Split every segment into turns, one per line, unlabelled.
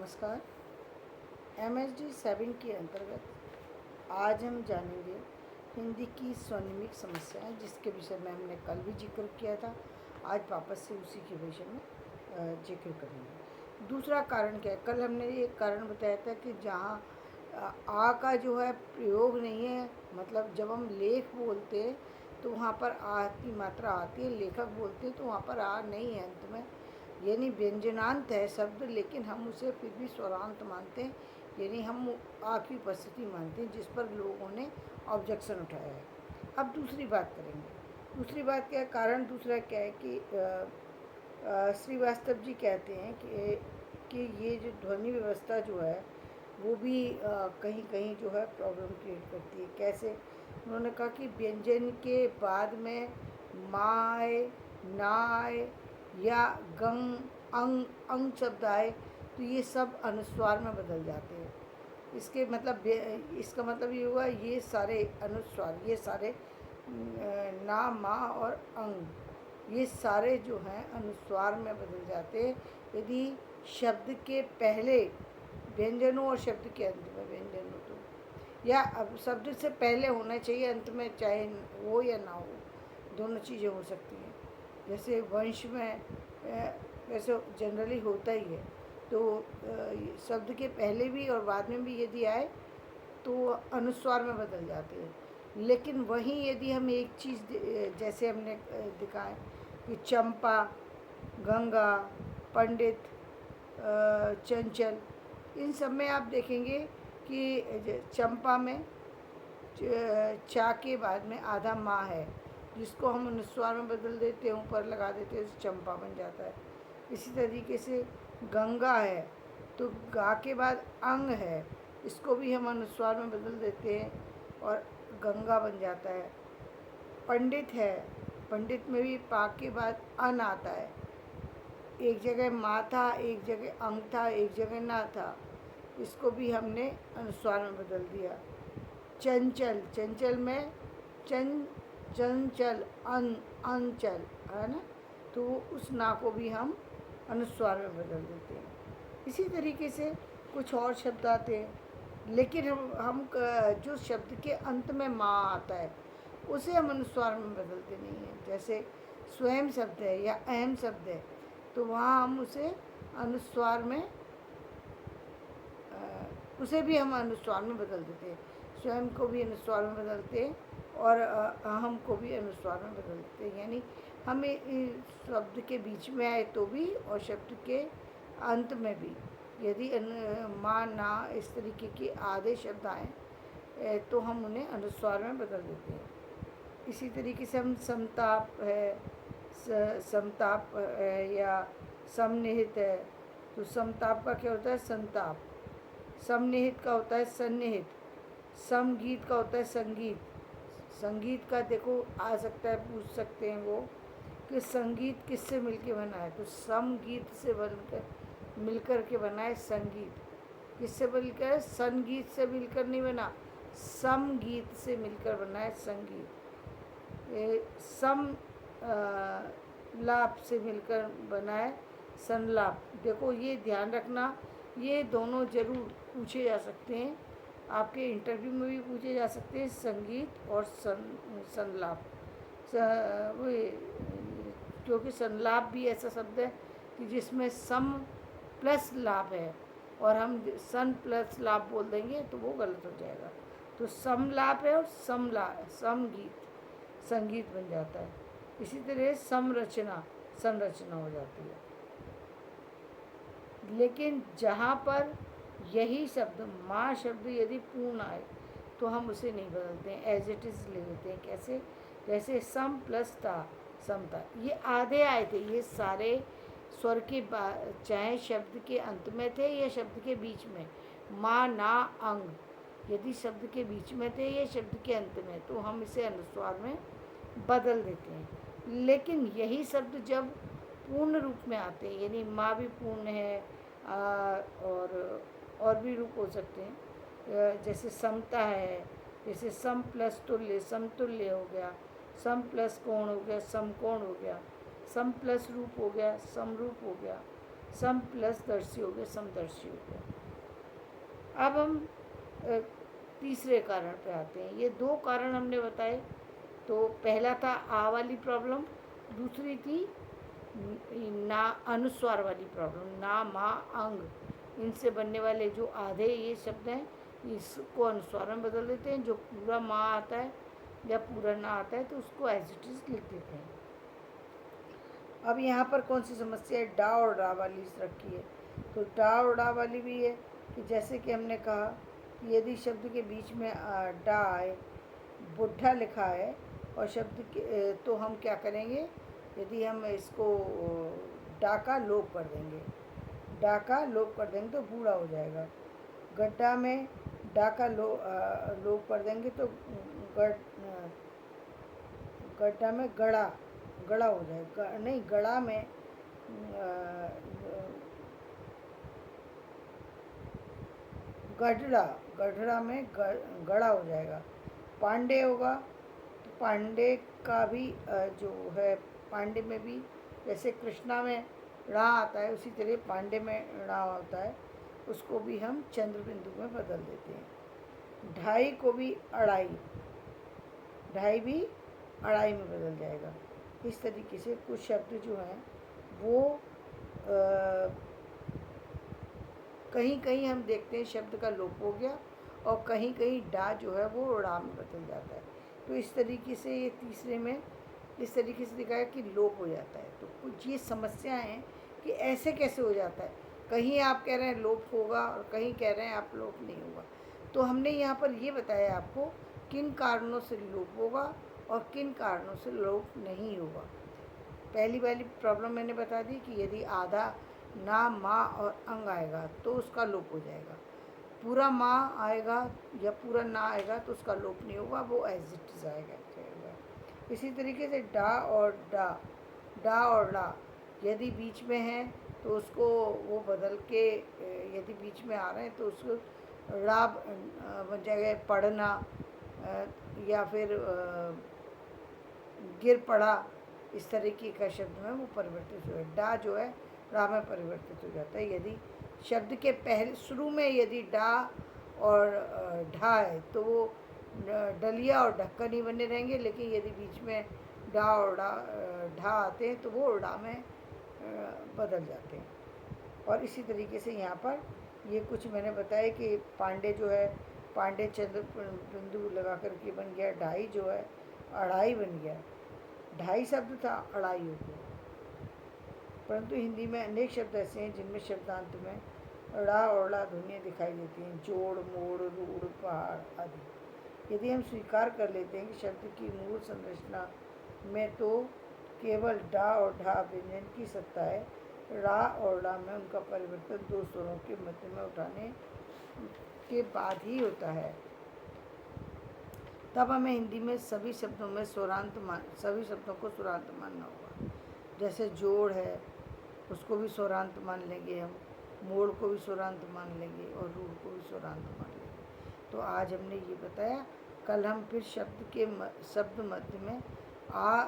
नमस्कार। MSD 7 के अंतर्गत आज हम जानेंगे हिंदी की स्वनिमिक समस्याएं, जिसके विषय में हमने कल भी जिक्र किया था। आज वापस से उसी के विषय में जिक्र करेंगे। दूसरा कारण क्या है? कल हमने एक कारण बताया था कि जहाँ आ का जो है प्रयोग नहीं है, मतलब जब हम लेख बोलते हैं तो वहाँ पर आ की मात्रा आती है, लेखक बोलते हैं तो वहाँ पर आ नहीं है अंत में, यानी व्यंजनांत है शब्द, लेकिन हम उसे फिर भी स्वरांत मानते हैं, यानी हम आ की उपस्थिति मानते हैं, जिस पर लोगों ने ऑब्जेक्शन उठाया है। अब दूसरी बात करेंगे। दूसरी बात क्या है? कारण दूसरा क्या है कि श्रीवास्तव जी कहते हैं कि ये जो ध्वनि व्यवस्था जो है वो भी कहीं कहीं जो है प्रॉब्लम क्रिएट करती है। कैसे? उन्होंने कहा कि व्यंजन के बाद में माए, नाय या गंग, अंग अंग शब्द आए तो ये सब अनुस्वार में बदल जाते हैं। इसका मतलब ये हुआ, ये सारे अनुस्वार, ये सारे ना, मा और अंग, ये सारे जो हैं अनुस्वार में बदल जाते हैं यदि शब्द के पहले व्यंजन हो और शब्द के अंत में व्यंजन हो तो, या अब शब्द से पहले होना चाहिए, अंत में चाहे हो या ना हो, दोनों चीज़ें हो सकती हैं। जैसे वंश में वैसे जनरली होता ही है, तो शब्द के पहले भी और बाद में भी यदि आए तो अनुस्वार में बदल जाते हैं। लेकिन वहीं यदि हम एक चीज़ जैसे हमने दिखाए कि चंपा, गंगा, पंडित, चंचल, इन सब में आप देखेंगे कि चंपा में चा के बाद में आधा माँ है, जिसको हम अनुस्वार में बदल देते हैं, ऊपर लगा देते हैं, चंपा बन जाता है। इसी तरीके से गंगा है तो गा के बाद अंग है, इसको भी हम अनुस्वार में बदल देते हैं और गंगा बन जाता है। पंडित है, पंडित में भी पा के बाद अन आता है, एक जगह माँ था, एक जगह अंग था, एक जगह ना था, इसको भी हमने अनुस्वार में बदल दिया। चंचल, चंचल में चंचल, अंचल है ना, तो उस ना को भी हम अनुस्वार में बदल देते हैं। इसी तरीके से कुछ और शब्द आते हैं, लेकिन हम जो शब्द के अंत में माँ आता है उसे हम अनुस्वार में बदलते नहीं हैं। जैसे स्वयं शब्द है या अहम शब्द है तो वहाँ हम उसे अनुस्वार में उसे भी हम अनुस्वार में बदल देते हैं। स्वयं को भी अनुस्वार में बदलते हैं और अहम को भी अनुस्वार में बदल देते हैं, यानी हमें शब्द के बीच में आए तो भी और शब्द के अंत में भी यदि माँ, ना, इस तरीके के आधे शब्द आए तो हम उन्हें अनुस्वार में बदल देते हैं। इसी तरीके से हम समताप है, समताप है या समनिहित है, तो समताप का क्या होता है? संताप। समनिहित का होता है सन्निहित। समगीत का होता है संगीत। संगीत का देखो आ सकता है, पूछ सकते हैं वो कि संगीत किससे मिलके बना है, तो समगीत से मिलकर के बना है संगीत। किससे मिलकर? संगीत से मिलकर नहीं बना, समगीत से मिलकर बना है संगीत। सम लाप से मिलकर बना है संलाप। देखो ये ध्यान रखना, ये दोनों ज़रूर पूछे जा सकते हैं, आपके इंटरव्यू में भी पूछे जा सकते हैं, संगीत और संलाप। क्योंकि संलाप भी ऐसा शब्द है कि जिसमें सम प्लस लाभ है और हम सन प्लस लाभ बोल देंगे तो वो गलत हो जाएगा। तो समलाप है और समगीत संगीत बन जाता है। इसी तरह संरचना हो जाती है। लेकिन जहाँ पर यही शब्द माँ शब्द यदि पूर्ण आए तो हम उसे नहीं बदलते हैं, एज इट इज़ ले लेते हैं। कैसे? जैसे सम प्लस था, समता, ये आधे आए थे, ये सारे स्वर के चाहे शब्द के अंत में थे या शब्द के बीच में। माँ, ना, अंग यदि शब्द के बीच में थे या शब्द के अंत में, तो हम इसे अनुस्वार में बदल देते हैं। लेकिन यही शब्द जब पूर्ण रूप में आते हैं, यानी माँ भी पूर्ण है और भी रूप हो सकते हैं, जैसे समता है, जैसे सम प्लस तुल्य, समतुल्य हो गया, सम प्लस कोण हो गया, समकोण हो गया, सम प्लस रूप हो गया, समरूप हो गया, समप्लसदर्शी हो गया, समदर्शी हो गया। अब हम अ, तीसरे कारण पे आते हैं। ये दो कारण हमने बताए। तो पहला था आ वाली प्रॉब्लम, दूसरी थी ना अनुस्वार वाली प्रॉब्लम, ना मा अंग, इनसे बनने वाले जो आधे ये शब्द हैं इसको अनुस्वार में बदल देते हैं। जो पूरा माँ आता है या पूरा ना आता है तो उसको एज इट इज लिख देते हैं। अब यहाँ पर कौन सी समस्या है, डा और डा वाली रखी है। तो डा और डा वाली भी है कि जैसे कि हमने कहा कि यदि शब्द के बीच में डा आए, बुढ़ा लिखा है और शब्द के तो हम क्या करेंगे, यदि हम इसको डा का लोप कर देंगे, डा का लोप कर देंगे तो बूढ़ा हो जाएगा। गड्ढा में डा का लोप कर देंगे तो गड्ढा में गड़ा, गड़ा हो जाएगा। नहीं, गड़ा में गढ़ड़ा, गढ़ड़ा में गड़ा हो जाएगा। पांडे होगा तो पांडे का भी जो है, पांडे में भी जैसे कृष्णा में ड़ा आता है उसी तरह पांडे में ड़ा होता है, उसको भी हम चंद्र बिंदु में बदल देते हैं। ढाई को भी अढ़ाई, ढाई भी अढ़ाई में बदल जाएगा। इस तरीके से कुछ शब्द जो हैं वो कहीं कहीं हम देखते हैं शब्द का लोप हो गया और कहीं कहीं डा जो है वो ड़ा में बदल जाता है। तो इस तरीके से ये तीसरे में इस तरीके से दिखाया कि लोप हो जाता है। तो कुछ ये समस्याएं हैं कि ऐसे कैसे हो जाता है, कहीं आप कह रहे हैं लोप होगा और कहीं कह रहे हैं आप लोप नहीं होगा। तो हमने यहाँ पर ये बताया आपको किन कारणों से लोप होगा और किन कारणों से लोप नहीं होगा। पहली वाली प्रॉब्लम मैंने बता दी कि यदि आधा ना, माँ और अंग आएगा तो उसका लोप हो जाएगा। पूरा माँ आएगा या पूरा ना आएगा तो उसका लोप नहीं होगा, वो एज इट इज आएगा। इसी तरीके से डा और डा, डा और डा यदि बीच में है तो उसको वो बदल के, यदि बीच में आ रहे हैं तो उसको ड़ा बन जाएगा। पढ़ना या फिर गिर पड़ा, इस तरीके का शब्द में वो परिवर्तित हो है। डा जो है ड़ा में परिवर्तित हो जाता है। यदि शब्द के पहले शुरू में यदि डा और ढा है तो वो डलिया और ढक्कन ही बने रहेंगे, लेकिन यदि बीच में डा और ढा आते हैं तो वो डा में बदल जाते हैं। और इसी तरीके से यहाँ पर ये कुछ मैंने बताया कि पांडे जो है, पांडे चंद्र बिंदु लगा करके बन गया। ढाई जो है अढ़ाई बन गया। ढाई शब्द था, अढ़ाई हो गया। परंतु हिंदी में अनेक शब्द ऐसे हैं जिनमें शब्दांत में ड़ा और ला ध्वनियाँ दिखाई देती हैं, जोड़, मोड़, रूढ़, पहाड़ आदि। यदि हम स्वीकार कर लेते हैं कि शब्द की मूल संरचना में तो केवल डा और ढा व्यंजन की सत्ता है, ड़ा और ला में उनका परिवर्तन दो स्वरों के मध्य में उठाने के बाद ही होता है, तब हमें हिंदी में सभी शब्दों में सभी शब्दों को स्वरांत मानना होगा। जैसे जोड़ है उसको भी स्वरांत मान लेंगे हम, मोड़ को भी स्वरांत मान लेंगे और रूढ़ को भी स्वरांत मान लेंगे। तो आज हमने ये बताया। कल हम फिर शब्द मध्य में आ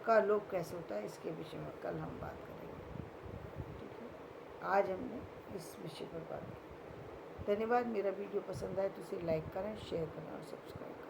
का लोप कैसे होता है इसके विषय में कल हम बात करेंगे। ठीक है, आज हमने इस विषय पर बात की। धन्यवाद। मेरा वीडियो पसंद आए तो इसे लाइक करें, शेयर करें और सब्सक्राइब करें।